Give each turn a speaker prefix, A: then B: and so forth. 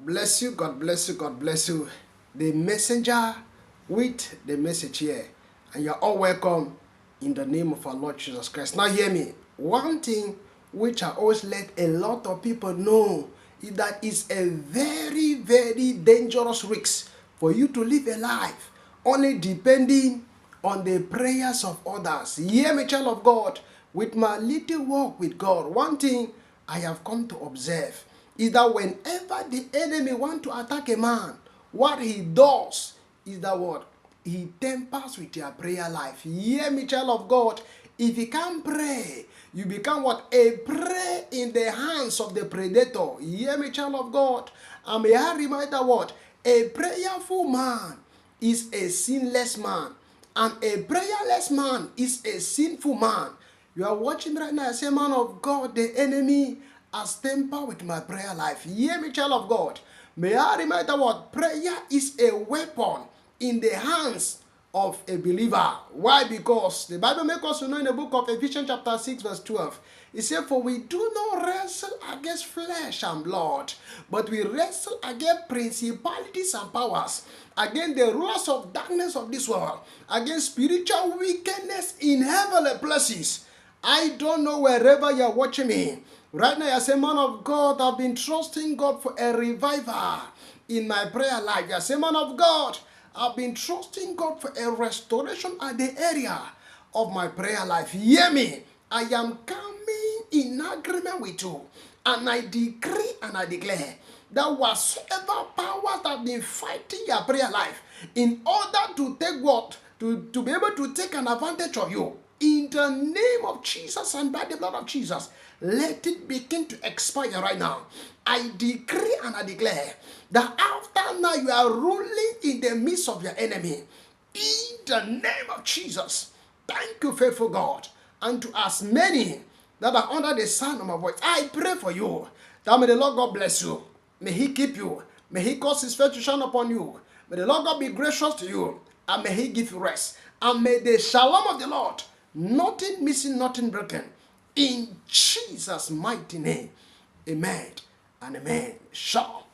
A: bless you. God bless you. God bless you. The messenger with the message here. And you're all welcome in the name of our Lord Jesus Christ. Now hear me. One thing which I always let a lot of people know is that it's a very, very dangerous risk for you to live a life only depending on the prayers of others. Hear me, child of God. With my little walk with God, one thing I have come to observe is that whenever the enemy want to attack a man, what he does is that what? He tempers with your prayer life. Hear me, child of God. If you can't pray, you become what? A prey in the hands of the predator. Hear me, child of God. And may I remind that what? A prayerful man is a sinless man. And a prayerless man is a sinful man. You are watching right now, I say, man of God, the enemy has tempered with my prayer life. Hear me, child of God. May I remind you what? Prayer is a weapon in the hands of a believer. Why? Because the Bible makes us to know in the book of Ephesians chapter 6 verse 12. It says, for we do not wrestle against flesh and blood, but we wrestle against principalities and powers, against the rulers of darkness of this world, against spiritual wickedness in heavenly places. I don't know wherever you're watching me. Right now, as a man of God, I've been trusting God for a revival in my prayer life. As a man of God, I've been trusting God for a restoration at the area of my prayer life. Hear me. I am coming in agreement with you. And I decree and I declare that whatsoever powers that have been fighting your prayer life in order to take what? To be able to take an advantage of you. In the name of Jesus and by the blood of Jesus, let it begin to expire right now. I decree and I declare that after now you are ruling in the midst of your enemy. In the name of Jesus. Thank you, faithful God. And to as many that are under the sound of my voice, I pray for you that may the Lord God bless you. May He keep you. May He cause His face to shine upon you. May the Lord God be gracious to you. And may He give you rest. And may the shalom of the Lord, nothing missing, nothing broken, in Jesus' mighty name. Amen and amen. Shalom.